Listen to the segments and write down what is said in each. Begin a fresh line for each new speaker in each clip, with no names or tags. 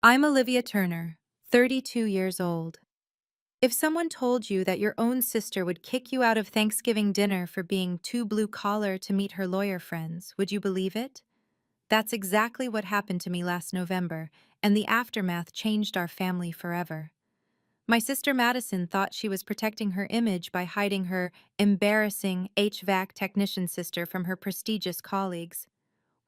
I'm Olivia Turner, 32 years old. If someone told you that your own sister would kick you out of Thanksgiving dinner for being too blue-collar to meet her lawyer friends, would you believe it? That's exactly what happened to me last November, and the aftermath changed our family forever. My sister Madison thought she was protecting her image by hiding her embarrassing HVAC technician sister from her prestigious colleagues.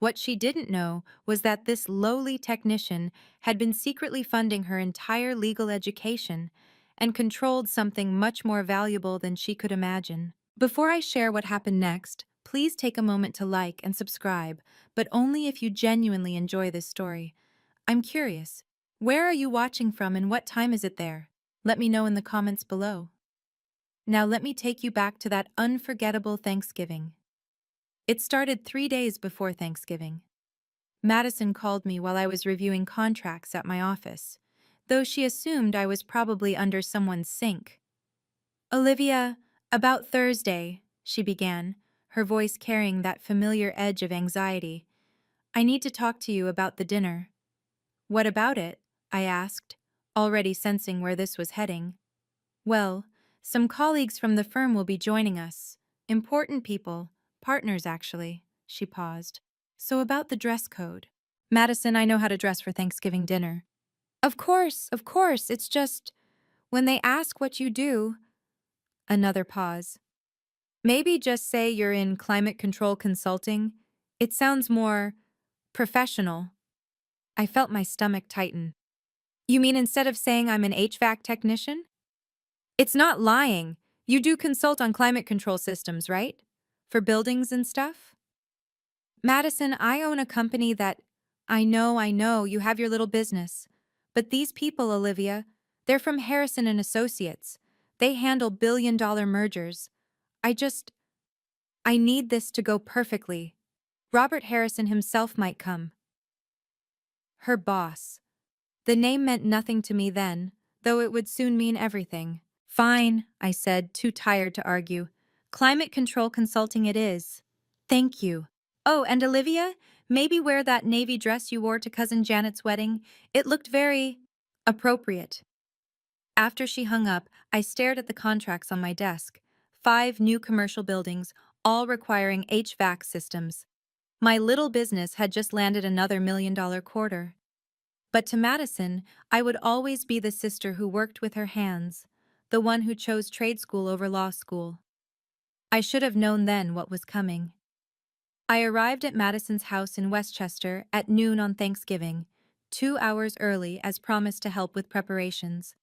What she didn't know was that this lowly technician had been secretly funding her entire legal education and controlled something much more valuable than she could imagine. Before I share what happened next, please take a moment to like and subscribe, but only if you genuinely enjoy this story. I'm curious, where are you watching from and what time is it there? Let me know in the comments below. Now let me take you back to that unforgettable Thanksgiving. It started 3 days before Thanksgiving. Madison called me while I was reviewing contracts at my office, though she assumed I was probably under someone's sink. "Olivia, about Thursday," she began, her voice carrying that familiar edge of anxiety. "I need to talk to you about the dinner." "What about it?" I asked, already sensing where this was heading. "Well, some colleagues from the firm will be joining us. Important people, partners actually." She paused. "So about the dress code." "Madison, I know how to dress for Thanksgiving dinner." Of course, it's just, when they ask what you do." Another pause. "Maybe just say you're in climate control consulting. It sounds more professional." I felt my stomach tighten. "You mean instead of saying I'm an HVAC technician?" "It's not lying. You do consult on climate control systems, right? For buildings and stuff?" "Madison, I own a company that—" I know, you have your little business. But these people, Olivia, they're from Harrison and Associates. They handle billion-dollar mergers. I just— I need this to go perfectly. Robert Harrison himself might come." Her boss. The name meant nothing to me then, though it would soon mean everything. "Fine," I said, too tired to argue. "Climate control consulting it is. Thank you. Oh, and Olivia, maybe wear that navy dress you wore to Cousin Janet's wedding. It looked very appropriate." After she hung up, I stared at the contracts on my desk. 5 new commercial buildings, all requiring HVAC systems. My little business had just landed another $1 million quarter. But to Madison, I would always be the sister who worked with her hands, the one who chose trade school over law school. I should have known then what was coming. I arrived at Madison's house in Westchester at noon on Thanksgiving, 2 hours early as promised to help with preparations.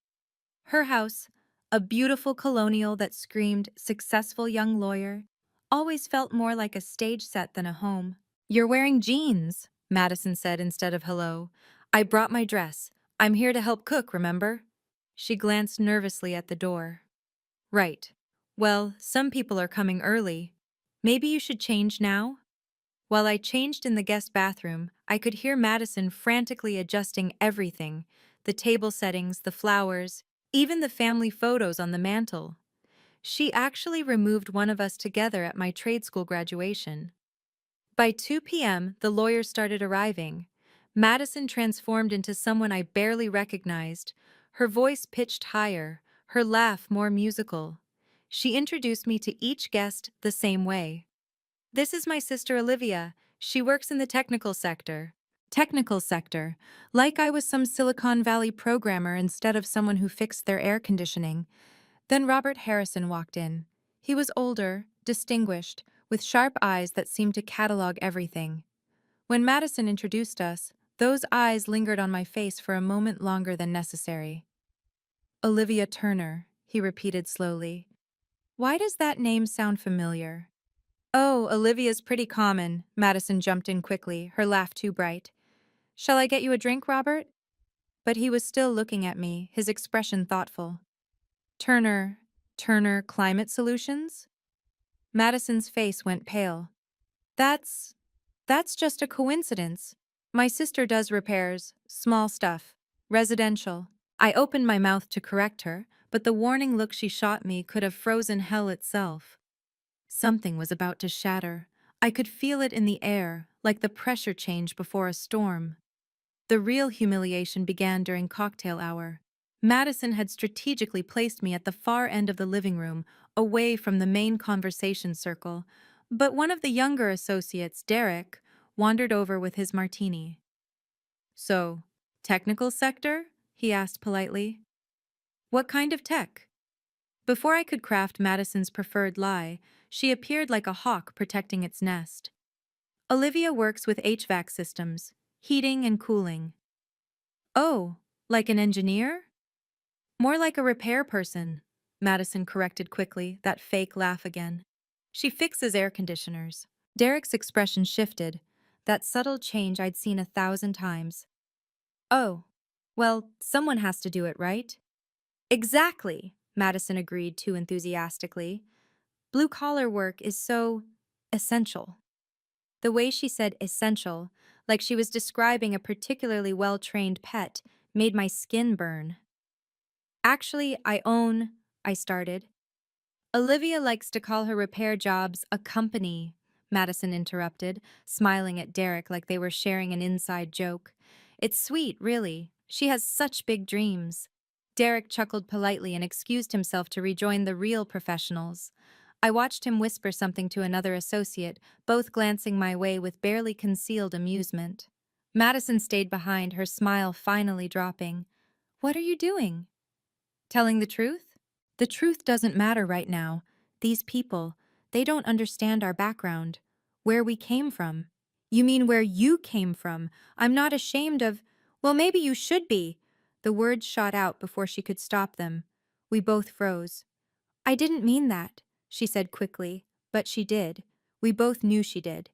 Her house, a beautiful colonial that screamed successful young lawyer, always felt more like a stage set than a home. "You're wearing jeans," Madison said instead of hello. "I brought my dress. I'm here to help cook, remember?" She glanced nervously at the door. "Right. Well, some people are coming early. Maybe you should change now?" While I changed in the guest bathroom, I could hear Madison frantically adjusting everything: the table settings, the flowers, even the family photos on the mantel. She actually removed one of us together at my trade school graduation. By 2 p.m., the lawyers started arriving. Madison transformed into someone I barely recognized, her voice pitched higher, her laugh more musical. She introduced me to each guest the same way. "This is my sister Olivia. She works in the technical sector." Technical sector, like I was some Silicon Valley programmer instead of someone who fixed their air conditioning. Then Robert Harrison walked in. He was older, distinguished, with sharp eyes that seemed to catalog everything. When Madison introduced us, those eyes lingered on my face for a moment longer than necessary. "Olivia Turner," he repeated slowly. "Why does that name sound familiar?" "Oh, Olivia's pretty common," Madison jumped in quickly, her laugh too bright. "Shall I get you a drink, Robert?" But he was still looking at me, his expression thoughtful. "Turner, Turner Climate Solutions?" Madison's face went pale. That's just a coincidence. My sister does repairs, small stuff, residential." I opened my mouth to correct her, but the warning look she shot me could have frozen hell itself. Something was about to shatter. I could feel it in the air, like the pressure change before a storm. The real humiliation began during cocktail hour. Madison had strategically placed me at the far end of the living room, away from the main conversation circle, but one of the younger associates, Derek, wandered over with his martini. So, technical sector? He asked politely. What kind of tech? Before I could craft Madison's preferred lie, she appeared like a hawk protecting its nest. Olivia works with HVAC systems, heating and cooling. Oh, like an engineer? More like a repair person, Madison corrected quickly, that fake laugh again. She fixes air conditioners. Derek's expression shifted, that subtle change I'd seen 1,000 times. Oh, well, someone has to do it, right? Exactly, Madison agreed too enthusiastically. Blue-collar work is so essential. The way she said essential, like she was describing a particularly well-trained pet, made my skin burn. Actually, I started. Olivia likes to call her repair jobs a company, Madison interrupted, smiling at Derek like they were sharing an inside joke. It's sweet, really. She has such big dreams. Derek chuckled politely and excused himself to rejoin the real professionals. I watched him whisper something to another associate, both glancing my way with barely concealed amusement. Madison stayed behind, her smile finally dropping. What are you doing? Telling the truth? The truth doesn't matter right now. These people, they don't understand our background, where we came from. You mean where you came from? I'm not ashamed of. Well, maybe you should be. The words shot out before she could stop them. We both froze. I didn't mean that, she said quickly, but she did. We both knew she did.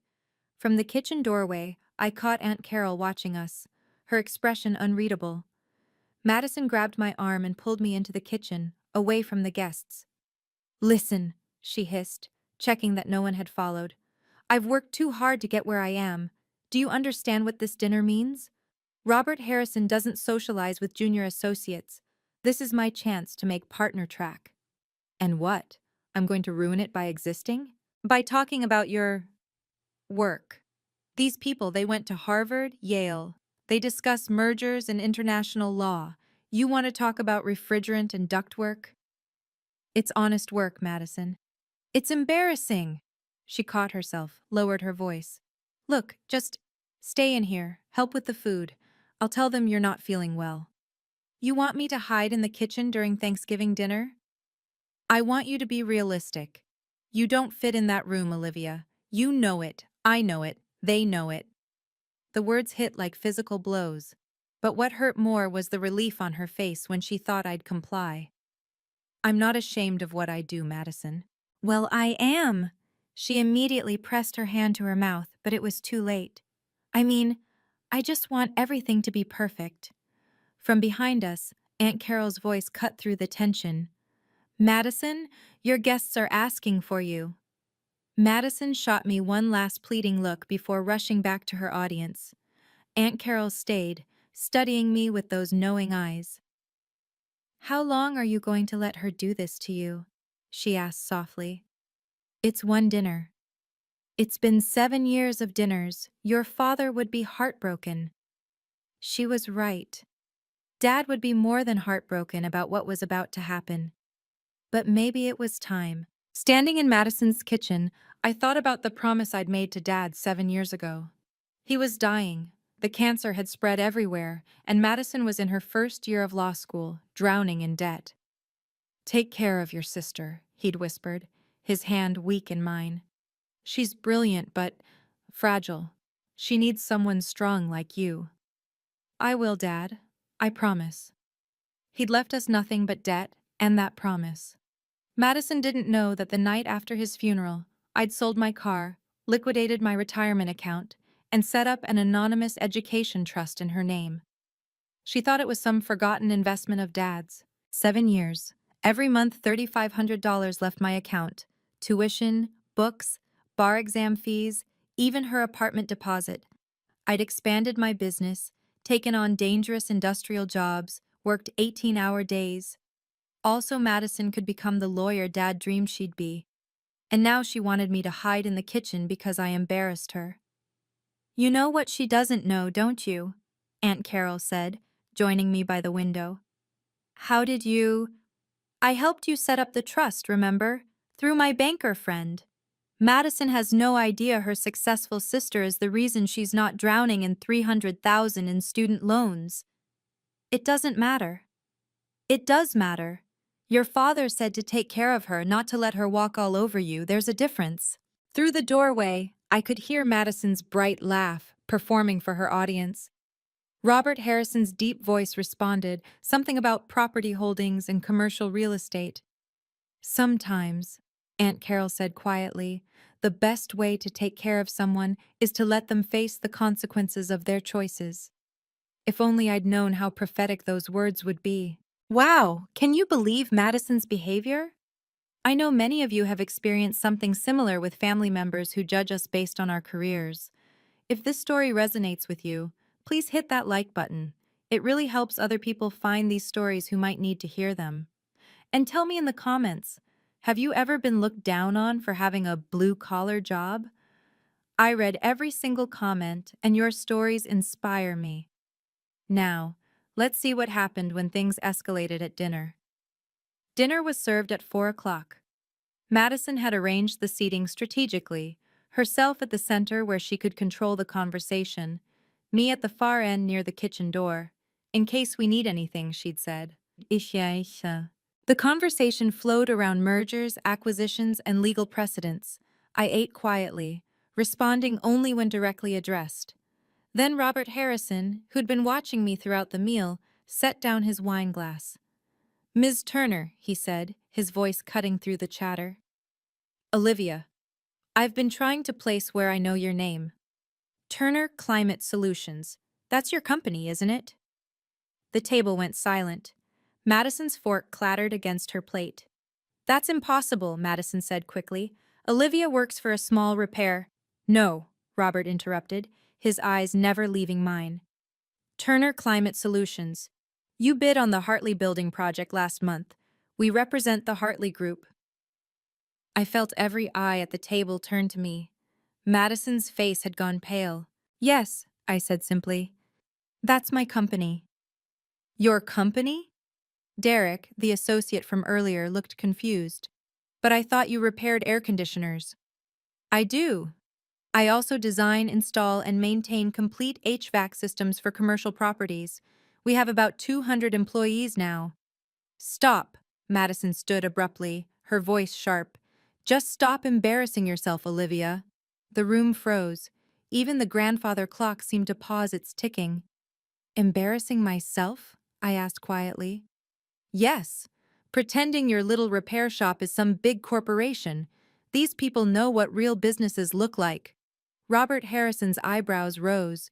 From the kitchen doorway, I caught Aunt Carol watching us, her expression unreadable. Madison grabbed my arm and pulled me into the kitchen, away from the guests. Listen, she hissed, checking that no one had followed. I've worked too hard to get where I am. Do you understand what this dinner means? Robert Harrison doesn't socialize with junior associates. This is my chance to make partner track. And what? I'm going to ruin it by existing? By talking about your work. These people, they went to Harvard, Yale. They discuss mergers and international law. You want to talk about refrigerant and ductwork? It's honest work, Madison. It's embarrassing. She caught herself, lowered her voice. Look, just stay in here, help with the food. I'll tell them you're not feeling well. You want me to hide in the kitchen during Thanksgiving dinner? I want you to be realistic. You don't fit in that room, Olivia. You know it. I know it. They know it. The words hit like physical blows. But what hurt more was the relief on her face when she thought I'd comply. I'm not ashamed of what I do, Madison. Well, I am. She immediately pressed her hand to her mouth, but it was too late. I mean, I just want everything to be perfect. From behind us, Aunt Carol's voice cut through the tension. Madison, your guests are asking for you. Madison shot me one last pleading look before rushing back to her audience. Aunt Carol stayed, studying me with those knowing eyes. How long are you going to let her do this to you? She asked softly. It's one dinner. It's been 7 years of dinners. Your father would be heartbroken. She was right. Dad would be more than heartbroken about what was about to happen. But maybe it was time. Standing in Madison's kitchen, I thought about the promise I'd made to Dad 7 years ago. He was dying. The cancer had spread everywhere, and Madison was in her first year of law school, drowning in debt. Take care of your sister, he'd whispered, his hand weak in mine. She's brilliant, but fragile. She needs someone strong like you. I will, Dad. I promise. He'd left us nothing but debt and that promise. Madison didn't know that the night after his funeral, I'd sold my car, liquidated my retirement account, and set up an anonymous education trust in her name. She thought it was some forgotten investment of Dad's. 7 years. Every month $3,500 left my account. Tuition, books, bar exam fees, even her apartment deposit. I'd expanded my business, taken on dangerous industrial jobs, worked 18-hour days. Also, Madison could become the lawyer Dad dreamed she'd be. And now she wanted me to hide in the kitchen because I embarrassed her. You know what she doesn't know, don't you? Aunt Carol said, joining me by the window. How did you? I helped you set up the trust, remember? Through my banker friend. Madison has no idea her successful sister is the reason she's not drowning in 300,000 in student loans. It doesn't matter. It does matter. Your father said to take care of her, not to let her walk all over you. There's a difference. Through the doorway, I could hear Madison's bright laugh, performing for her audience. Robert Harrison's deep voice responded, something about property holdings and commercial real estate. Sometimes, Aunt Carol said quietly, the best way to take care of someone is to let them face the consequences of their choices. If only I'd known how prophetic those words would be. Wow, can you believe Madison's behavior? I know many of you have experienced something similar with family members who judge us based on our careers. If this story resonates with you, please hit that like button. It really helps other people find these stories who might need to hear them. And tell me in the comments, have you ever been looked down on for having a blue-collar job? I read every single comment, and your stories inspire me. Now, let's see what happened when things escalated at dinner. Dinner was served at 4 o'clock. Madison had arranged the seating strategically, herself at the center where she could control the conversation, me at the far end near the kitchen door. In case we need anything, she'd said. Isha. The conversation flowed around mergers, acquisitions, and legal precedents. I ate quietly, responding only when directly addressed. Then Robert Harrison, who'd been watching me throughout the meal, set down his wine glass. Ms. Turner, he said, his voice cutting through the chatter. Olivia, I've been trying to place where I know your name. Turner Climate Solutions. That's your company, isn't it? The table went silent. Madison's fork clattered against her plate. That's impossible, Madison said quickly. Olivia works for a small repair. No, Robert interrupted, his eyes never leaving mine. Turner Climate Solutions. You bid on the Hartley Building project last month. We represent the Hartley Group. I felt every eye at the table turn to me. Madison's face had gone pale. Yes, I said simply. That's my company. Your company? Derek, the associate from earlier, looked confused. But I thought you repaired air conditioners. I do. I also design, install, and maintain complete HVAC systems for commercial properties. We have about 200 employees now. Stop, Madison stood abruptly, her voice sharp. Just stop embarrassing yourself, Olivia. The room froze. Even the grandfather clock seemed to pause its ticking. Embarrassing myself? I asked quietly. Yes. Pretending your little repair shop is some big corporation. These people know what real businesses look like. Robert Harrison's eyebrows rose.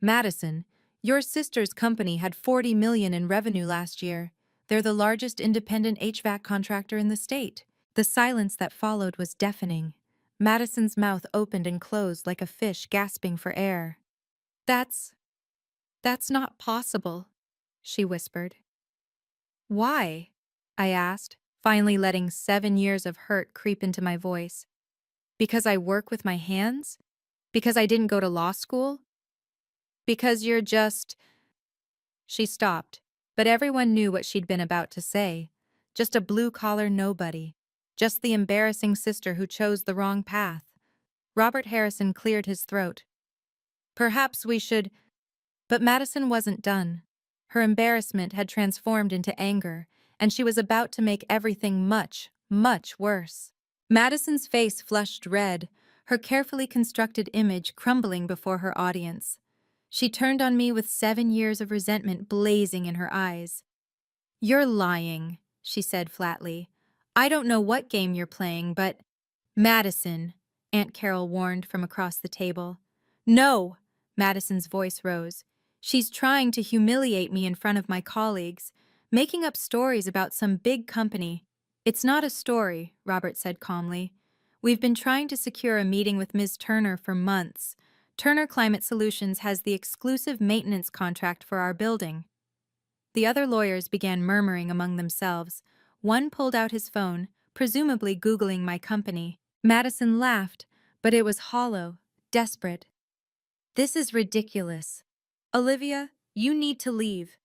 Madison, your sister's company had $40 million in revenue last year. They're the largest independent HVAC contractor in the state. The silence that followed was deafening. Madison's mouth opened and closed like a fish gasping for air. That's not possible, she whispered. Why? I asked, finally letting 7 years of hurt creep into my voice. Because I work with my hands? Because I didn't go to law school? Because you're just... She stopped, but everyone knew what she'd been about to say. Just a blue-collar nobody. Just the embarrassing sister who chose the wrong path. Robert Harrison cleared his throat. Perhaps we should... But Madison wasn't done. Her embarrassment had transformed into anger, and she was about to make everything much, much worse. Madison's face flushed red, her carefully constructed image crumbling before her audience. She turned on me with 7 years of resentment blazing in her eyes. You're lying, she said flatly. I don't know what game you're playing, but... Madison, Aunt Carol warned from across the table. No, Madison's voice rose. She's trying to humiliate me in front of my colleagues, making up stories about some big company. It's not a story, Robert said calmly. We've been trying to secure a meeting with Ms. Turner for months. Turner Climate Solutions has the exclusive maintenance contract for our building. The other lawyers began murmuring among themselves. One pulled out his phone, presumably Googling my company. Madison laughed, but it was hollow, desperate. This is ridiculous. Olivia, You need to leave.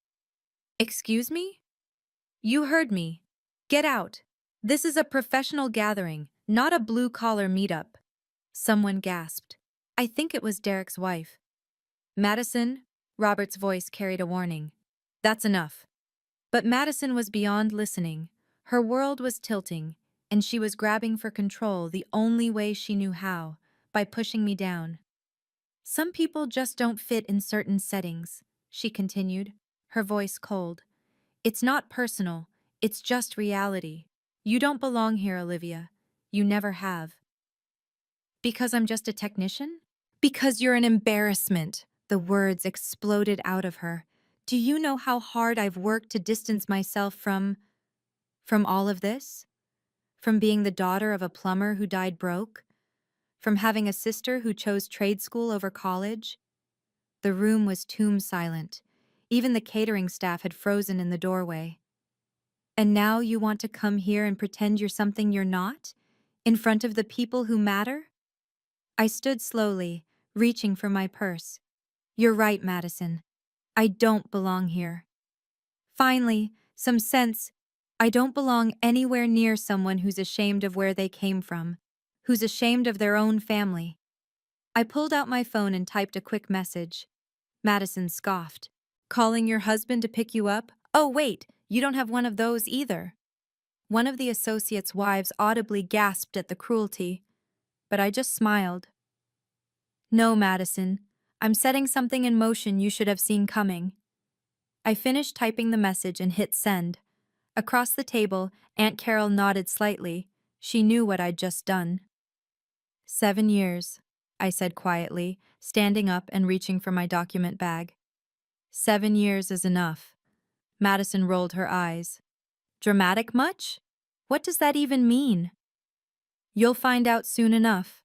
Excuse me? You heard me. Get out. This is a professional gathering, not a blue-collar meetup. Someone gasped. I think it was Derek's wife. Madison, Robert's voice carried a warning. That's enough. But Madison was beyond listening. Her world was tilting, and she was grabbing for control the only way she knew how, by pushing me down. Some people just don't fit in certain settings, she continued, her voice cold. It's not personal, it's just reality. You don't belong here, Olivia. You never have. Because I'm just a technician? Because you're an embarrassment. The words exploded out of her. Do you know how hard I've worked to distance myself from all of this? From being the daughter of a plumber who died broke? From having a sister who chose trade school over college? The room was tomb silent. Even the catering staff had frozen in the doorway. And now you want to come here and pretend you're something you're not? In front of the people who matter? I stood slowly, reaching for my purse. You're right, Madison. I don't belong here. Finally, some sense. I don't belong anywhere near someone who's ashamed of where they came from, who's ashamed of their own family. I pulled out my phone and typed a quick message. Madison scoffed. Calling your husband to pick you up? Oh, wait, you don't have one of those either. One of the associates' wives audibly gasped at the cruelty, but I just smiled. No, Madison, I'm setting something in motion you should have seen coming. I finished typing the message and hit send. Across the table, Aunt Carol nodded slightly. She knew what I'd just done. 7 years, I said quietly, standing up and reaching for my document bag. 7 years is enough. Madison rolled her eyes. Dramatic much? What does that even mean? You'll find out soon enough.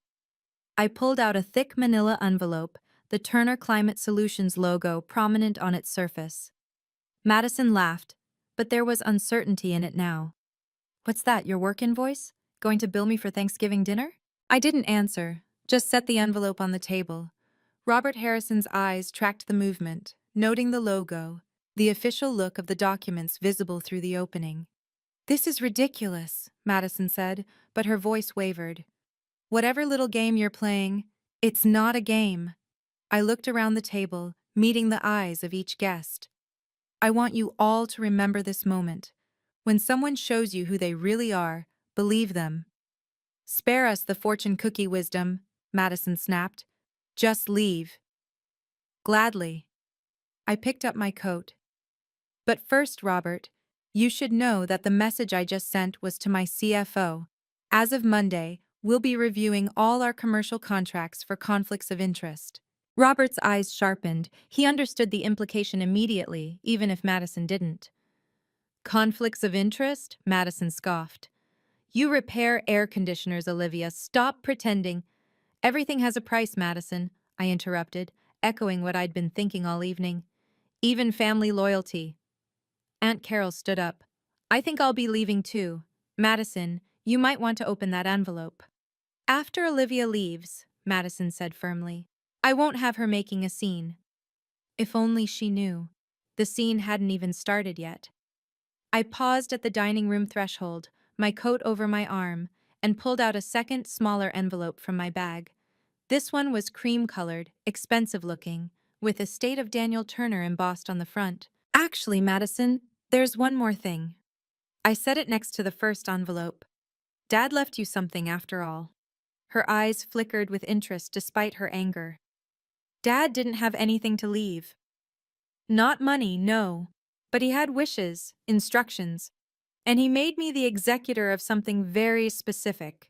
I pulled out a thick manila envelope, the Turner Climate Solutions logo prominent on its surface. Madison laughed, but there was uncertainty in it now. What's that, your work invoice? Going to bill me for Thanksgiving dinner? I didn't answer, just set the envelope on the table. Robert Harrison's eyes tracked the movement, noting the logo, the official look of the documents visible through the opening. This is ridiculous, Madison said, but her voice wavered. Whatever little game you're playing, it's not a game. I looked around the table, meeting the eyes of each guest. I want you all to remember this moment. When someone shows you who they really are, believe them. Spare us the fortune cookie wisdom, Madison snapped. Just leave. Gladly. I picked up my coat. But first, Robert, you should know that the message I just sent was to my CFO. As of Monday, we'll be reviewing all our commercial contracts for conflicts of interest. Robert's eyes sharpened. He understood the implication immediately, even if Madison didn't. Conflicts of interest? Madison scoffed. You repair air conditioners, Olivia. Stop pretending. Everything has a price, Madison, I interrupted, echoing what I'd been thinking all evening. Even family loyalty. Aunt Carol stood up. I think I'll be leaving too. Madison, you might want to open that envelope. After Olivia leaves, Madison said firmly. I won't have her making a scene. If only she knew. The scene hadn't even started yet. I paused at the dining room threshold, my coat over my arm, and pulled out a second, smaller envelope from my bag. This one was cream-colored, expensive-looking, with Estate of Daniel Turner embossed on the front. Actually, Madison, there's one more thing. I set it next to the first envelope. Dad left you something after all. Her eyes flickered with interest despite her anger. Dad didn't have anything to leave. Not money, no. But he had wishes, instructions. And he made me the executor of something very specific.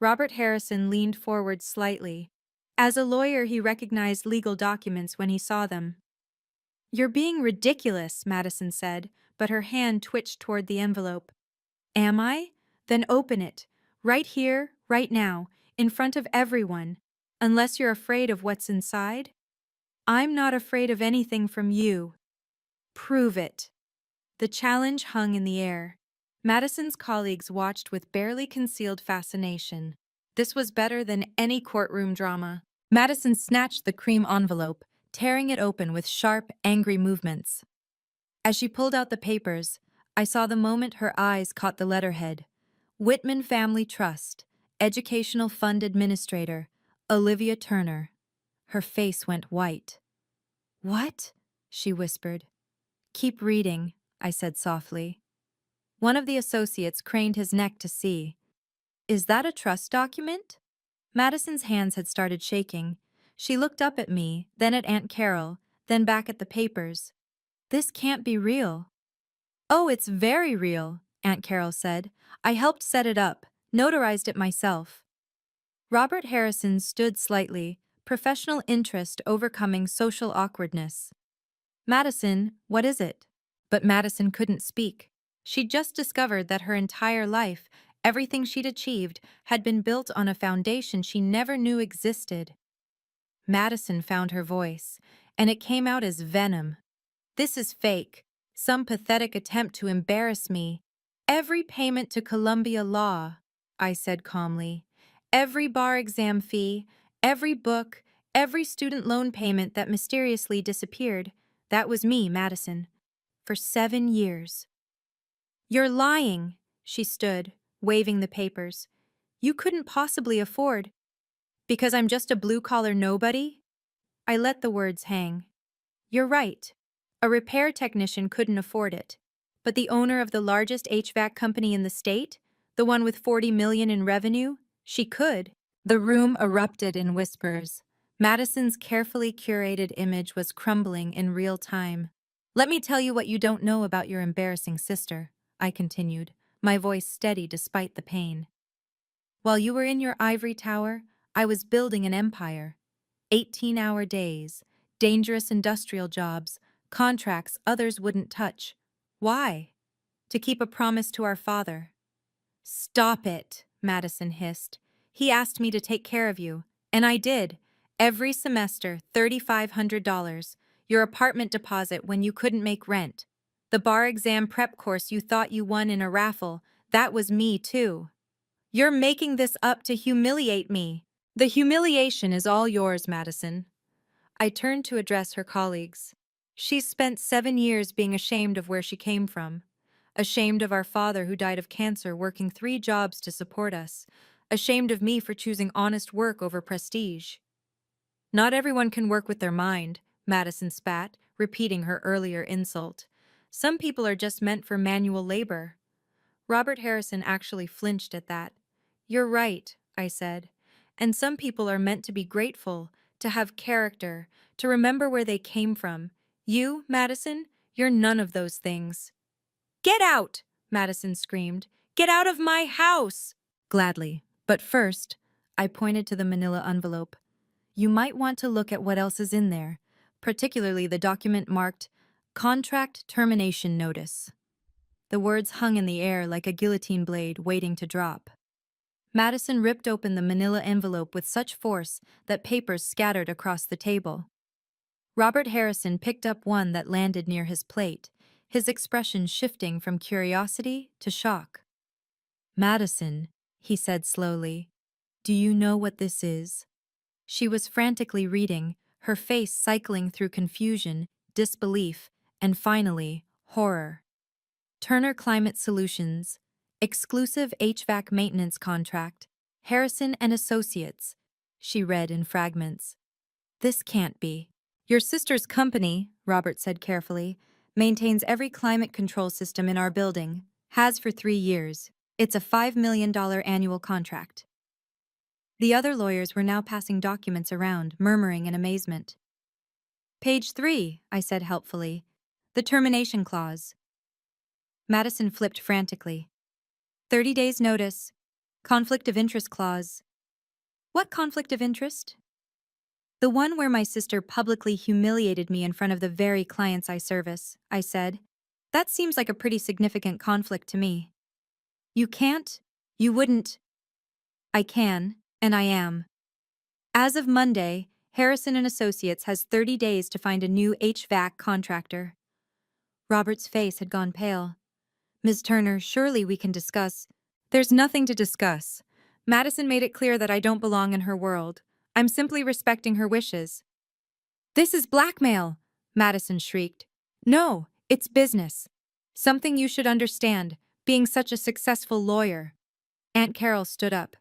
Robert Harrison leaned forward slightly. As a lawyer, he recognized legal documents when he saw them. You're being ridiculous, Madison said, but her hand twitched toward the envelope. Am I? Then open it. Right here, right now, in front of everyone. Unless you're afraid of what's inside? I'm not afraid of anything from you. Prove it. The challenge hung in the air. Madison's colleagues watched with barely concealed fascination. This was better than any courtroom drama. Madison snatched the cream envelope, tearing it open with sharp, angry movements. As she pulled out the papers, I saw the moment her eyes caught the letterhead. Whitman Family Trust, Educational Fund Administrator, Olivia Turner. Her face went white. "What?" she whispered. "Keep reading," I said softly. One of the associates craned his neck to see. "Is that a trust document?" Madison's hands had started shaking. She looked up at me, then at Aunt Carol, then back at the papers. "This can't be real." "Oh, it's very real," Aunt Carol said. "I helped set it up, notarized it myself." Robert Harrison stood slightly, professional interest overcoming social awkwardness. "Madison, what is it?" But Madison couldn't speak. She'd just discovered that her entire life, everything she'd achieved, had been built on a foundation she never knew existed. Madison found her voice, and it came out as venom. "This is fake. Some pathetic attempt to embarrass me. Every payment to Columbia Law," I said calmly. "Every bar exam fee, every book, every student loan payment that mysteriously disappeared. That was me, Madison. For 7 years." "You're lying," she stood, waving the papers. "You couldn't possibly afford—" "Because I'm just a blue-collar nobody?" I let the words hang. "You're right. A repair technician couldn't afford it. But the owner of the largest HVAC company in the state, the one with 40 million in revenue, she could." The room erupted in whispers. Madison's carefully curated image was crumbling in real time. "Let me tell you what you don't know about your embarrassing sister," I continued, my voice steady despite the pain. "While you were in your ivory tower, I was building an empire. 18-hour days, dangerous industrial jobs, contracts others wouldn't touch. Why? To keep a promise to our father." "Stop it," Madison hissed. "He asked me to take care of you, and I did. Every semester, $3,500. Your apartment deposit when you couldn't make rent. The bar exam prep course you thought you won in a raffle, that was me too. You're making this up to humiliate me." "The humiliation is all yours, Madison." I turned to address her colleagues. "She's spent 7 years being ashamed of where she came from. Ashamed of our father who died of cancer working 3 jobs to support us. Ashamed of me for choosing honest work over prestige." "Not everyone can work with their mind," Madison spat, repeating her earlier insult. "Some people are just meant for manual labor." Robert Harrison actually flinched at that. "You're right," I said. "And some people are meant to be grateful, to have character, to remember where they came from. You, Madison, you're none of those things." "Get out!" Madison screamed. "Get out of my house!" "Gladly. But first," I pointed to the manila envelope, "you might want to look at what else is in there, particularly the document marked Contract Termination Notice." The words hung in the air like a guillotine blade waiting to drop. Madison ripped open the manila envelope with such force that papers scattered across the table. Robert Harrison picked up one that landed near his plate, his expression shifting from curiosity to shock. "Madison," he said slowly, "do you know what this is?" She was frantically reading, her face cycling through confusion, disbelief, and finally, horror. "Turner Climate Solutions, exclusive HVAC maintenance contract, Harrison and Associates," she read in fragments. "This can't be." "Your sister's company," Robert said carefully, "maintains every climate control system in our building, has for 3 years. It's a $5 million annual contract." The other lawyers were now passing documents around, murmuring in amazement. "Page 3, I said helpfully. "The termination clause." Madison flipped frantically. 30 days notice. Conflict of interest clause." "What conflict of interest?" "The one where my sister publicly humiliated me in front of the very clients I service," I said. "That seems like a pretty significant conflict to me." "You can't? You wouldn't?" "I can, and I am. As of Monday, Harrison and Associates has 30 days to find a new HVAC contractor." Robert's face had gone pale. "Ms. Turner, surely we can discuss—" "There's nothing to discuss. Madison made it clear that I don't belong in her world. I'm simply respecting her wishes." This is blackmail, Madison shrieked. No, it's business. Something you should understand, being such a successful lawyer. Aunt Carol stood up.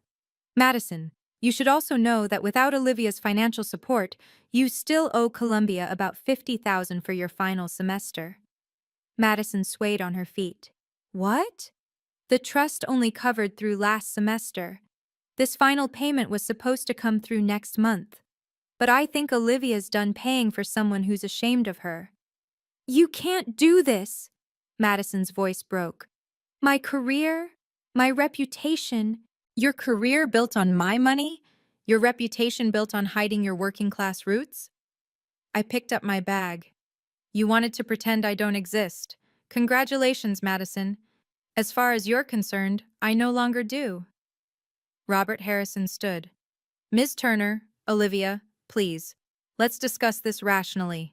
Madison, you should also know that without Olivia's financial support, you still owe Columbia about $50,000 for your final semester. Madison swayed on her feet. What? The trust only covered through last semester. This final payment was supposed to come through next month. But I think Olivia's done paying for someone who's ashamed of her. You can't do this, Madison's voice broke. My career, my reputation. Your career built on my money? Your reputation built on hiding your working class roots? I picked up my bag. You wanted to pretend I don't exist. Congratulations, Madison. As far as you're concerned, I no longer do. Robert Harrison stood. Ms. Turner, Olivia, please, let's discuss this rationally.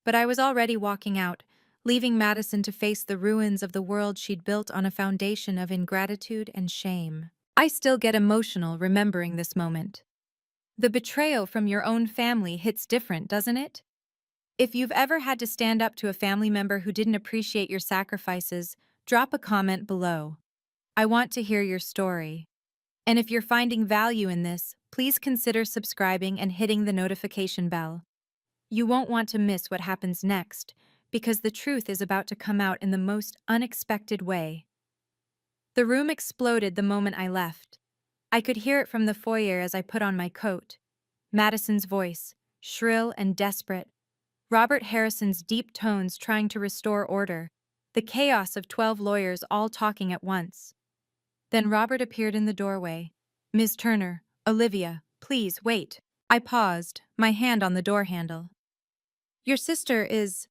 But I was already walking out, leaving Madison to face the ruins of the world she'd built on a foundation of ingratitude and shame. I still get emotional remembering this moment. The betrayal from your own family hits different, doesn't it? If you've ever had to stand up to a family member who didn't appreciate your sacrifices, drop a comment below. I want to hear your story. And if you're finding value in this, please consider subscribing and hitting the notification bell. You won't want to miss what happens next, because the truth is about to come out in the most unexpected way. The room exploded the moment I left. I could hear it from the foyer as I put on my coat. Madison's voice, shrill and desperate. Robert Harrison's deep tones trying to restore order. The chaos of 12 lawyers all talking at once. Then Robert appeared in the doorway. Ms. Turner, Olivia, please wait. I paused, my hand on the door handle. Your sister is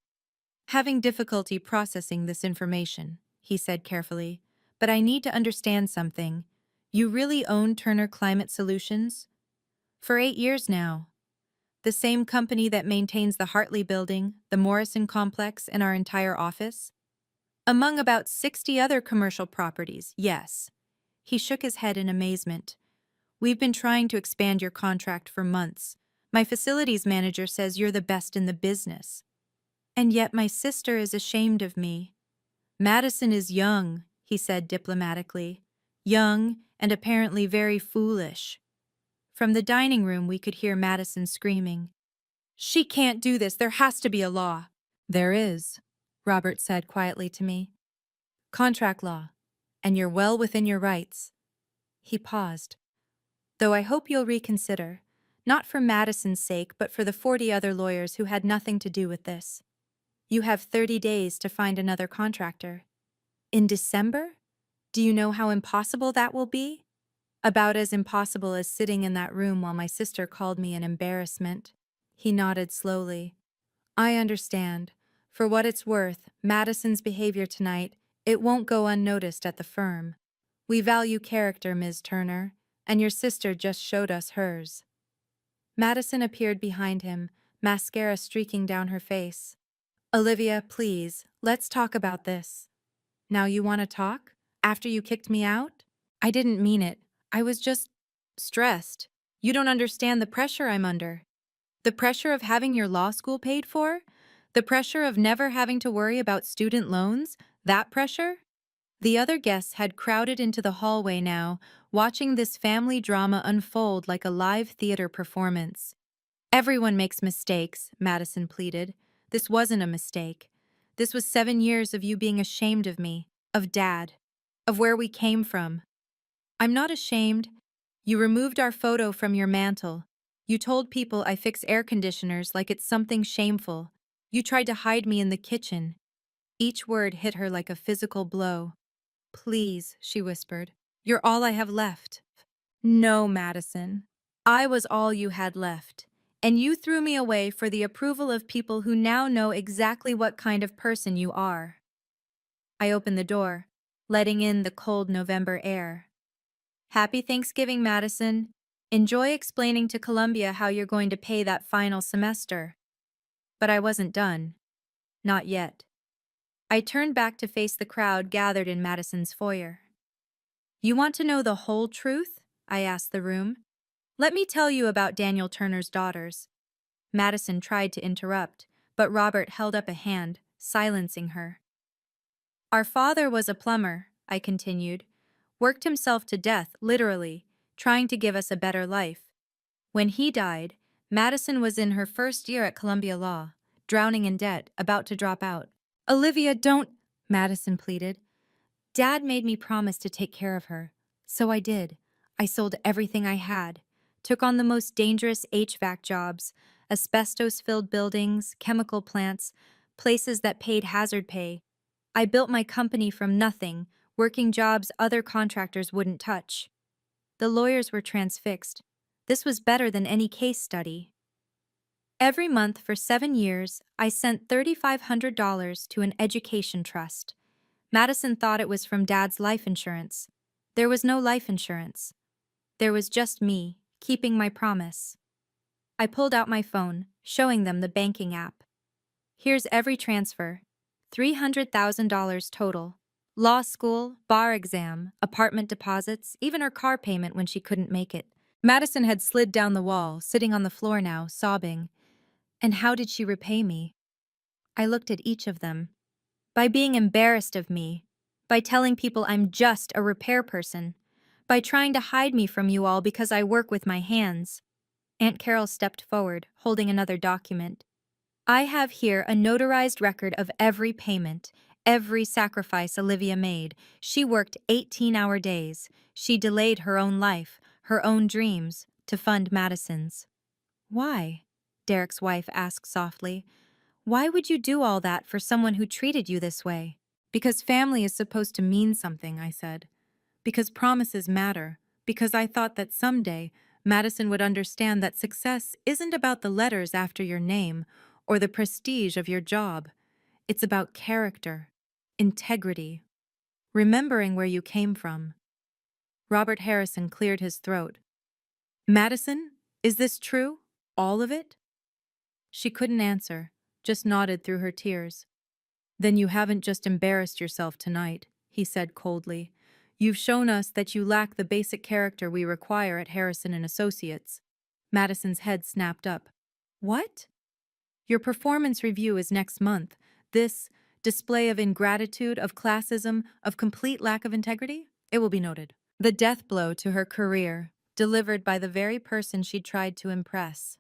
having difficulty processing this information, he said carefully, but I need to understand something. You really own Turner Climate Solutions? For 8 years now. The same company that maintains the Hartley Building, the Morrison Complex, and our entire office? Among about 60 other commercial properties, yes. He shook his head in amazement. We've been trying to expand your contract for months. My facilities manager says you're the best in the business. And yet my sister is ashamed of me. Madison is young, he said diplomatically. Young and apparently very foolish. From the dining room we could hear Madison screaming. She can't do this, there has to be a law. There is, Robert said quietly to me. Contract law, and you're well within your rights. He paused. Though I hope you'll reconsider, not for Madison's sake, but for the 40 other lawyers who had nothing to do with this. You have 30 days to find another contractor. In December? Do you know how impossible that will be? About as impossible as sitting in that room while my sister called me an embarrassment. He nodded slowly. I understand. For what it's worth, Madison's behavior tonight, it won't go unnoticed at the firm. We value character, Ms. Turner, and your sister just showed us hers. Madison appeared behind him, mascara streaking down her face. Olivia, please, let's talk about this. Now you want to talk? After you kicked me out? I didn't mean it. I was just stressed. You don't understand the pressure I'm under. The pressure of having your law school paid for? The pressure of never having to worry about student loans? That pressure? The other guests had crowded into the hallway now, watching this family drama unfold like a live theater performance. Everyone makes mistakes, Madison pleaded. This wasn't a mistake. This was 7 years of you being ashamed of me, of Dad, of where we came from. I'm not ashamed. You removed our photo from your mantle. You told people I fix air conditioners like it's something shameful. You tried to hide me in the kitchen. Each word hit her like a physical blow. Please, she whispered. You're all I have left. No, Madison. I was all you had left. And you threw me away for the approval of people who now know exactly what kind of person you are. I opened the door, letting in the cold November air. Happy Thanksgiving, Madison. Enjoy explaining to Columbia how you're going to pay that final semester. But I wasn't done. Not yet. I turned back to face the crowd gathered in Madison's foyer. You want to know the whole truth? I asked the room. Let me tell you about Daniel Turner's daughters. Madison tried to interrupt, but Robert held up a hand, silencing her. Our father was a plumber, I continued, worked himself to death, literally, trying to give us a better life. When he died, Madison was in her first year at Columbia Law, drowning in debt, about to drop out. Olivia, don't, Madison pleaded. Dad made me promise to take care of her. So I did. I sold everything I had, took on the most dangerous HVAC jobs, asbestos-filled buildings, chemical plants, places that paid hazard pay. I built my company from nothing, working jobs other contractors wouldn't touch. The lawyers were transfixed. This was better than any case study. Every month for 7 years, I sent $3,500 to an education trust. Madison thought it was from Dad's life insurance. There was no life insurance. There was just me, keeping my promise. I pulled out my phone, showing them the banking app. Here's every transfer. $300,000 total. Law school, bar exam, apartment deposits, even her car payment when she couldn't make it. Madison had slid down the wall, sitting on the floor now, sobbing. And how did she repay me? I looked at each of them. By being embarrassed of me. By telling people I'm just a repair person. By trying to hide me from you all because I work with my hands. Aunt Carol stepped forward, holding another document. I have here a notarized record of every payment, every sacrifice Olivia made. She worked 18-hour days. She delayed her own life, her own dreams, to fund Madison's. Why? Derek's wife asked softly. Why would you do all that for someone who treated you this way? Because family is supposed to mean something, I said. Because promises matter. Because I thought that someday Madison would understand that success isn't about the letters after your name or the prestige of your job. It's about character, integrity, remembering where you came from. Robert Harrison cleared his throat. Madison, is this true? All of it? She couldn't answer, just nodded through her tears. Then you haven't just embarrassed yourself tonight, he said coldly. You've shown us that you lack the basic character we require at Harrison and Associates. Madison's head snapped up. What? Your performance review is next month. This display of ingratitude, of classism, of complete lack of integrity? It will be noted. The death blow to her career, delivered by the very person she'd tried to impress.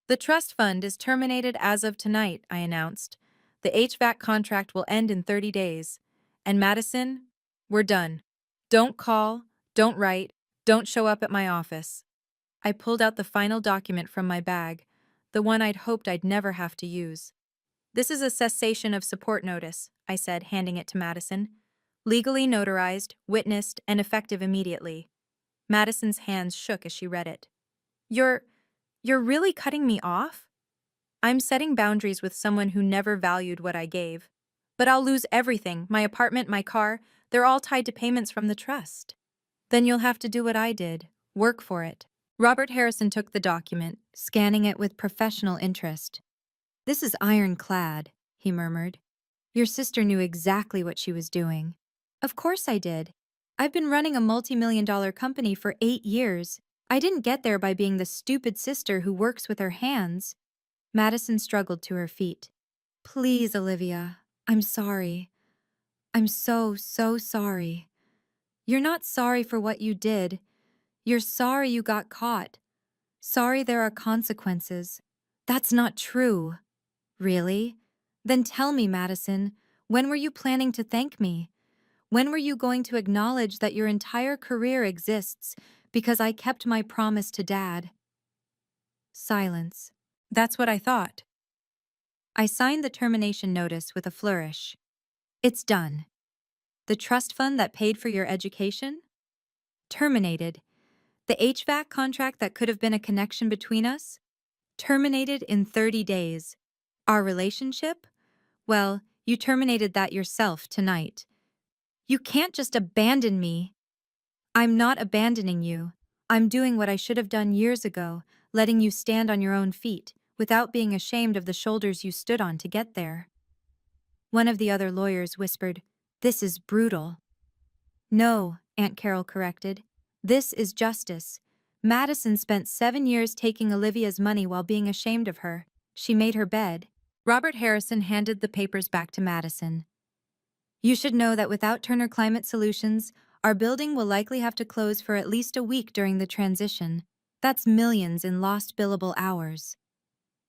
The trust fund is terminated as of tonight, I announced. The HVAC contract will end in 30 days. And Madison, we're done. Don't call, don't write, don't show up at my office. I pulled out the final document from my bag, the one I'd hoped I'd never have to use. This is a cessation of support notice, I said, handing it to Madison. Legally notarized, witnessed, and effective immediately. Madison's hands shook as she read it. You're really cutting me off? I'm setting boundaries with someone who never valued what I gave. But I'll lose everything, my apartment, my car, they're all tied to payments from the trust. Then you'll have to do what I did, work for it. Robert Harrison took the document, scanning it with professional interest. This is ironclad, he murmured. Your sister knew exactly what she was doing. Of course I did. I've been running a multi-million-dollar company for 8 years. I didn't get there by being the stupid sister who works with her hands. Madison struggled to her feet. Please, Olivia, I'm sorry. I'm so sorry. You're not sorry for what you did. You're sorry you got caught. Sorry there are consequences. That's not true. Really? Then tell me, Madison, when were you planning to thank me? When were you going to acknowledge that your entire career exists because I kept my promise to Dad? Silence. That's what I thought. I signed the termination notice with a flourish. It's done. The trust fund that paid for your education? Terminated. The HVAC contract that could have been a connection between us? Terminated in 30 days. Our relationship? Well, you terminated that yourself tonight. You can't just abandon me. I'm not abandoning you. I'm doing what I should have done years ago, letting you stand on your own feet, without being ashamed of the shoulders you stood on to get there. One of the other lawyers whispered, This is brutal. No, Aunt Carol corrected. This is justice. Madison spent 7 years taking Olivia's money while being ashamed of her. She made her bed. Robert Harrison handed the papers back to Madison. You should know that without Turner Climate Solutions, our building will likely have to close for at least a week during the transition. That's millions in lost billable hours.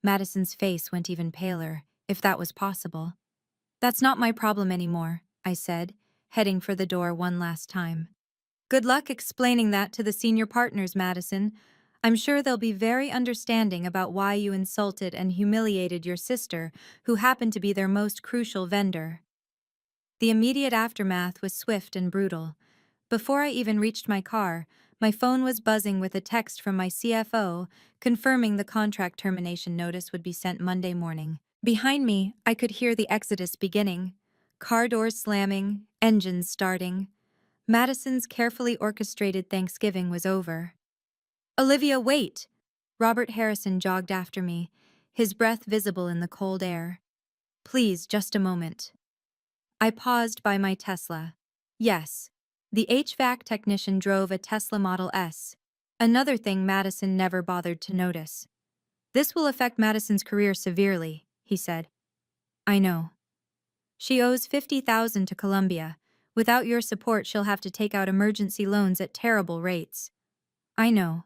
Madison's face went even paler, if that was possible. That's not my problem anymore, I said, heading for the door one last time. Good luck explaining that to the senior partners, Madison. I'm sure they'll be very understanding about why you insulted and humiliated your sister, who happened to be their most crucial vendor. The immediate aftermath was swift and brutal. Before I even reached my car, my phone was buzzing with a text from my CFO confirming the contract termination notice would be sent Monday morning. Behind me, I could hear the exodus beginning. Car doors slamming, engines starting. Madison's carefully orchestrated Thanksgiving was over. Olivia, wait! Robert Harrison jogged after me, his breath visible in the cold air. Please, just a moment. I paused by my Tesla. Yes, the HVAC technician drove a Tesla Model S. Another thing Madison never bothered to notice. This will affect Madison's career severely, he said. I know. She owes $50,000 to Columbia. Without your support, she'll have to take out emergency loans at terrible rates. I know.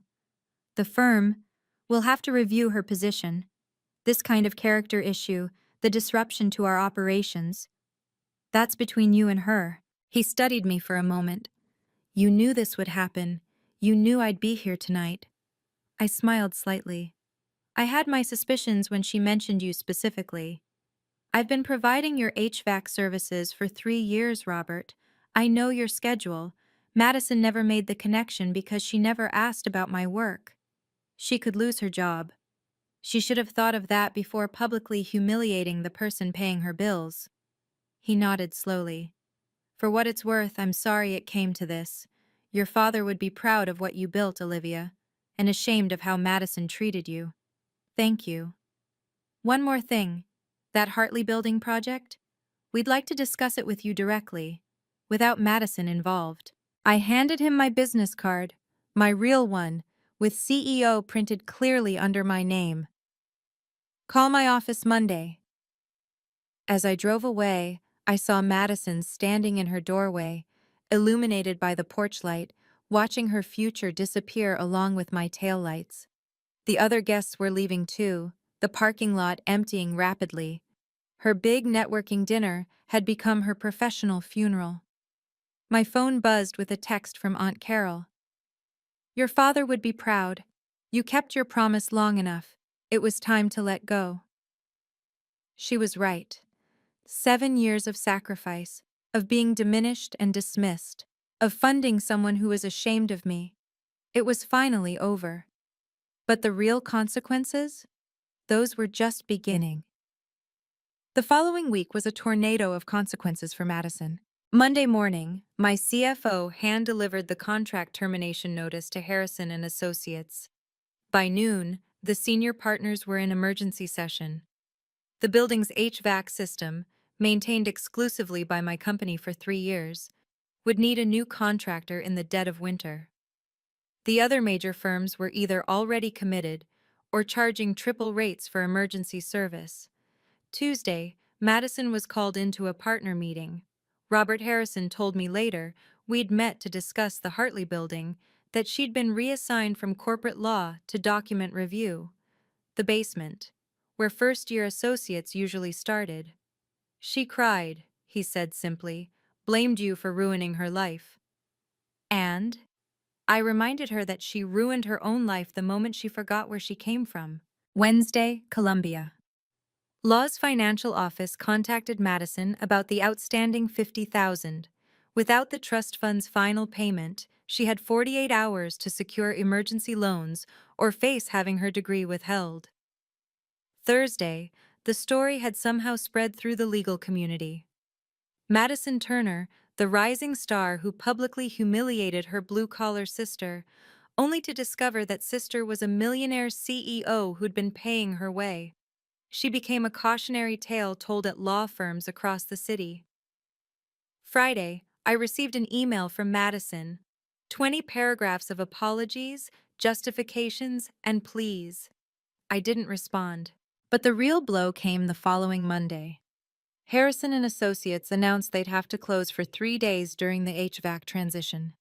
The firm will have to review her position. This kind of character issue, the disruption to our operations, that's between you and her. He studied me for a moment. You knew this would happen. You knew I'd be here tonight. I smiled slightly. I had my suspicions when she mentioned you specifically. I've been providing your HVAC services for 3 years, Robert. I know your schedule. Madison never made the connection because she never asked about my work. She could lose her job. She should have thought of that before publicly humiliating the person paying her bills. He nodded slowly. For what it's worth, I'm sorry it came to this. Your father would be proud of what you built, Olivia, and ashamed of how Madison treated you. Thank you. One more thing. That Hartley Building project? We'd like to discuss it with you directly, without Madison involved. I handed him my business card, my real one, with CEO printed clearly under my name. Call my office Monday. As I drove away, I saw Madison standing in her doorway, illuminated by the porch light, watching her future disappear along with my taillights. The other guests were leaving too, the parking lot emptying rapidly. Her big networking dinner had become her professional funeral. My phone buzzed with a text from Aunt Carol. Your father would be proud. You kept your promise long enough. It was time to let go. She was right. 7 years of sacrifice, of being diminished and dismissed, of funding someone who was ashamed of me. It was finally over. But the real consequences? Those were just beginning. The following week was a tornado of consequences for Madison. Monday morning, my CFO hand-delivered the contract termination notice to Harrison and Associates. By noon, the senior partners were in emergency session. The building's HVAC system, maintained exclusively by my company for 3 years, would need a new contractor in the dead of winter. The other major firms were either already committed or charging triple rates for emergency service. Tuesday, Madison was called into a partner meeting. Robert Harrison told me later we'd met to discuss the Hartley building, that she'd been reassigned from corporate law to document review, the basement, where first-year associates usually started. She cried, he said simply, blamed you for ruining her life. And I reminded her that she ruined her own life the moment she forgot where she came from. Wednesday, Columbia. Law's financial office contacted Madison about the outstanding $50,000. Without the trust fund's final payment, she had 48 hours to secure emergency loans or face having her degree withheld. Thursday, the story had somehow spread through the legal community. Madison Turner, the rising star who publicly humiliated her blue-collar sister, only to discover that sister was a millionaire CEO who'd been paying her way. She became a cautionary tale told at law firms across the city. Friday, I received an email from Madison. 20 paragraphs of apologies, justifications, and pleas. I didn't respond. But the real blow came the following Monday. Harrison and Associates announced they'd have to close for 3 days during the HVAC transition.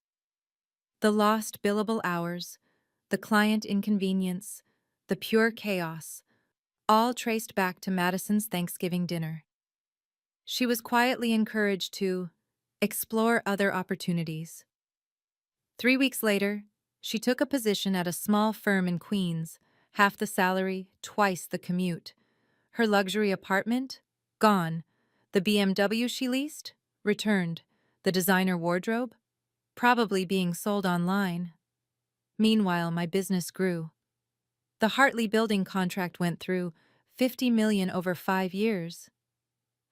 The lost billable hours, the client inconvenience, the pure chaos, all traced back to Madison's Thanksgiving dinner. She was quietly encouraged to explore other opportunities. 3 weeks later, she took a position at a small firm in Queens, half the salary, twice the commute. Her luxury apartment? Gone. The BMW she leased? Returned. The designer wardrobe? Probably being sold online. Meanwhile, my business grew. The Hartley building contract went through, 50 million over 5 years.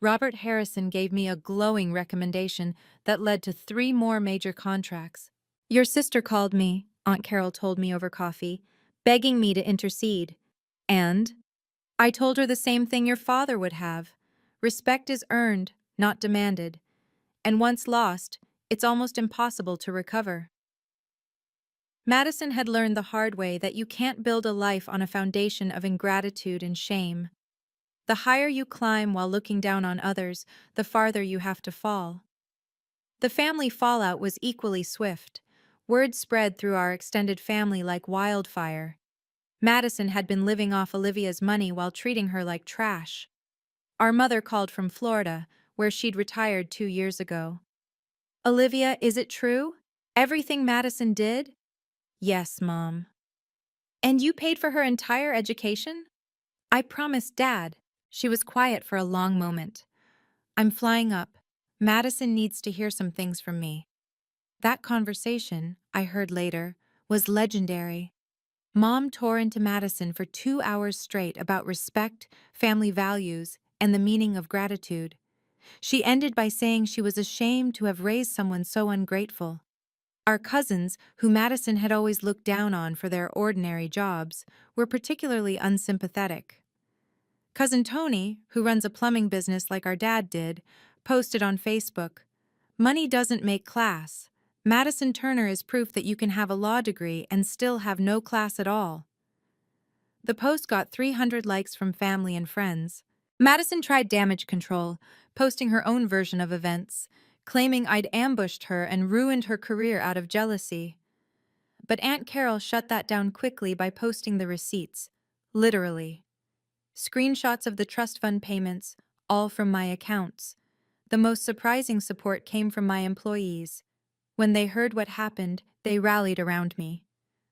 Robert Harrison gave me a glowing recommendation that led to 3 more major contracts. Your sister called me, Aunt Carol told me over coffee, begging me to intercede. And I told her the same thing your father would have. Respect is earned, not demanded. And once lost, it's almost impossible to recover. Madison had learned the hard way that you can't build a life on a foundation of ingratitude and shame. The higher you climb while looking down on others, the farther you have to fall. The family fallout was equally swift. Word spread through our extended family like wildfire. Madison had been living off Olivia's money while treating her like trash. Our mother called from Florida, where she'd retired 2 years ago. Olivia, is it true? Everything Madison did? Yes, Mom. And you paid for her entire education? I promised Dad. She was quiet for a long moment. I'm flying up. Madison needs to hear some things from me. That conversation, I heard later, was legendary. Mom tore into Madison for 2 hours straight about respect, family values, and the meaning of gratitude. She ended by saying she was ashamed to have raised someone so ungrateful. Our cousins, who Madison had always looked down on for their ordinary jobs, were particularly unsympathetic. Cousin Tony, who runs a plumbing business like our dad did, posted on Facebook, "Money doesn't make class. Madison Turner is proof that you can have a law degree and still have no class at all." The post got 300 likes from family and friends. Madison tried damage control, posting her own version of events, claiming I'd ambushed her and ruined her career out of jealousy. But Aunt Carol shut that down quickly by posting the receipts. Literally. Screenshots of the trust fund payments, all from my accounts. The most surprising support came from my employees. When they heard what happened, they rallied around me.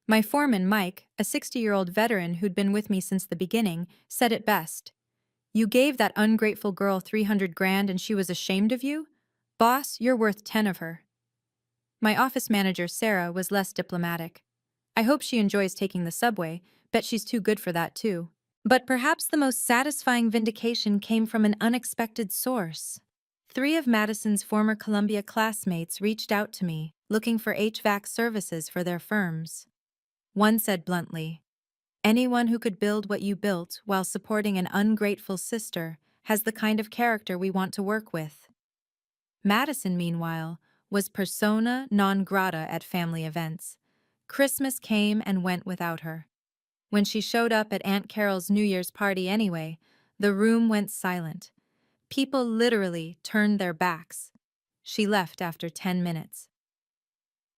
My foreman, Mike, a 60-year-old veteran who'd been with me since the beginning, said it best. You gave that ungrateful girl 300 grand and she was ashamed of you? Boss, you're worth 10 of her. My office manager, Sarah, was less diplomatic. I hope she enjoys taking the subway. Bet she's too good for that, too. But perhaps the most satisfying vindication came from an unexpected source. 3 of Madison's former Columbia classmates reached out to me, looking for HVAC services for their firms. One said bluntly, "Anyone who could build what you built while supporting an ungrateful sister has the kind of character we want to work with." Madison, meanwhile, was persona non grata at family events. Christmas came and went without her. When she showed up at Aunt Carol's New Year's party anyway, the room went silent. People literally turned their backs. She left after 10 minutes.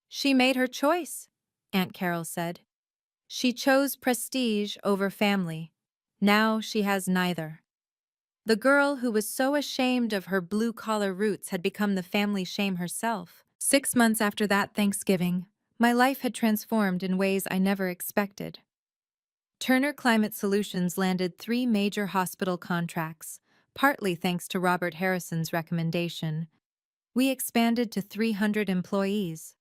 She made her choice, Aunt Carol said. She chose prestige over family. Now she has neither. The girl who was so ashamed of her blue-collar roots had become the family shame herself. 6 months after that Thanksgiving, my life had transformed in ways I never expected. Turner Climate Solutions landed 3 major hospital contracts, partly thanks to Robert Harrison's recommendation. We expanded to 300 employees.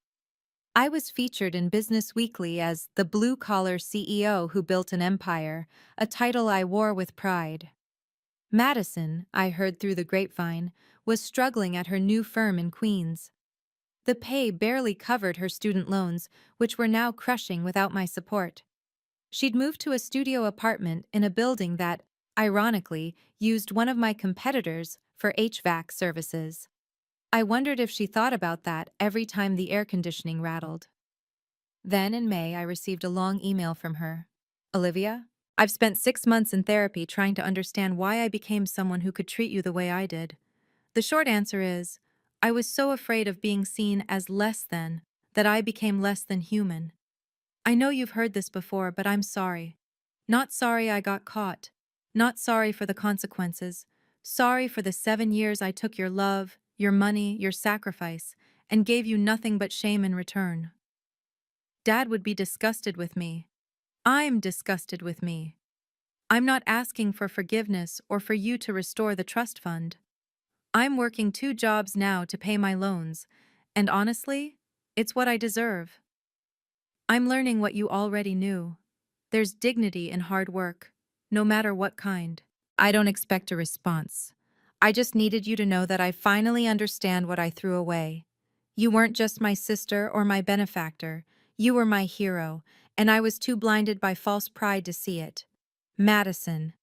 I was featured in Business Weekly as the blue-collar CEO who built an empire, a title I wore with pride. Madison, I heard through the grapevine, was struggling at her new firm in Queens. The pay barely covered her student loans, which were now crushing without my support. She'd moved to a studio apartment in a building that, ironically, used one of my competitors for HVAC services. I wondered if she thought about that every time the air conditioning rattled. Then in May, I received a long email from her. Olivia, I've spent 6 months in therapy trying to understand why I became someone who could treat you the way I did. The short answer is, I was so afraid of being seen as less than that I became less than human. I know you've heard this before, but I'm sorry. Not sorry I got caught. Not sorry for the consequences. Sorry for the 7 years I took your love, your money, your sacrifice, and gave you nothing but shame in return. Dad would be disgusted with me. I'm disgusted with me. I'm not asking for forgiveness or for you to restore the trust fund. I'm working 2 jobs now to pay my loans, and honestly, it's what I deserve. I'm learning what you already knew. There's dignity in hard work, no matter what kind. I don't expect a response. I just needed you to know that I finally understand what I threw away. You weren't just my sister or my benefactor. You were my hero, and I was too blinded by false pride to see it. Madison.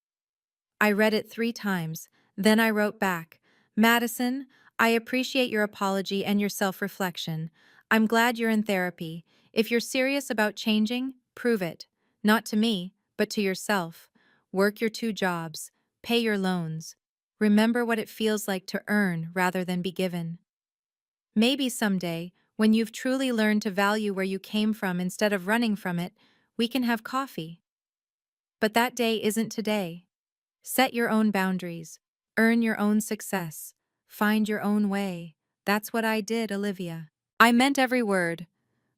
I read it 3 times. Then I wrote back, Madison, I appreciate your apology and your self-reflection. I'm glad you're in therapy. If you're serious about changing, prove it. Not to me, but to yourself. Work your 2 jobs. Pay your loans. Remember what it feels like to earn rather than be given. Maybe someday, when you've truly learned to value where you came from instead of running from it, we can have coffee. But that day isn't today. Set your own boundaries. Earn your own success. Find your own way. That's what I did, Olivia. I meant every word.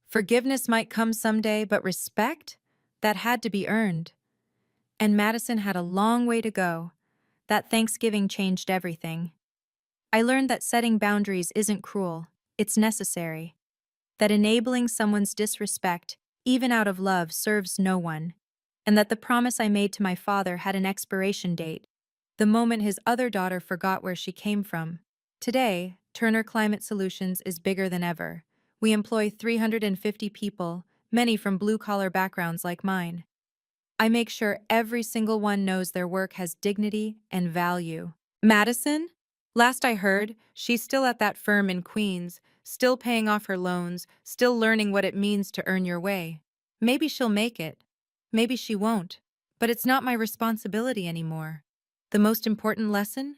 Forgiveness might come someday, but respect? That had to be earned. And Madison had a long way to go. That Thanksgiving changed everything. I learned that setting boundaries isn't cruel. It's necessary. That enabling someone's disrespect, even out of love, serves no one. And that the promise I made to my father had an expiration date, the moment his other daughter forgot where she came from. Today, Turner Climate Solutions is bigger than ever. We employ 350 people, many from blue-collar backgrounds like mine. I make sure every single one knows their work has dignity and value. Madison? Last I heard, she's still at that firm in Queens, still paying off her loans, still learning what it means to earn your way. Maybe she'll make it. Maybe she won't. But it's not my responsibility anymore. The most important lesson?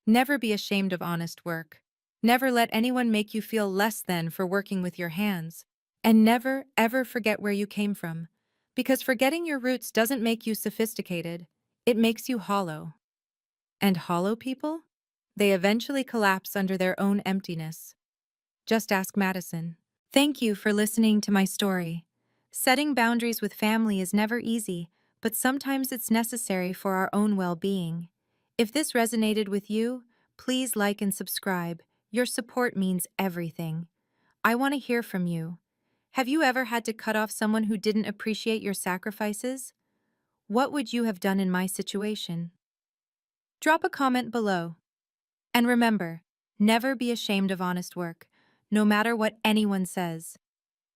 Never be ashamed of honest work. Never let anyone make you feel less than for working with your hands. And never, ever forget where you came from. Because forgetting your roots doesn't make you sophisticated. It makes you hollow. And hollow people? They eventually collapse under their own emptiness. Just ask Madison. Thank you for listening to my story. Setting boundaries with family is never easy, but sometimes it's necessary for our own well-being. If this resonated with you, please like and subscribe. Your support means everything. I want to hear from you. Have you ever had to cut off someone who didn't appreciate your sacrifices? What would you have done in my situation? Drop a comment below. And remember, never be ashamed of honest work, no matter what anyone says.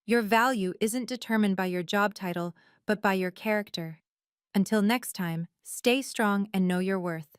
Your value isn't determined by your job title, but by your character. Until next time, stay strong and know your worth.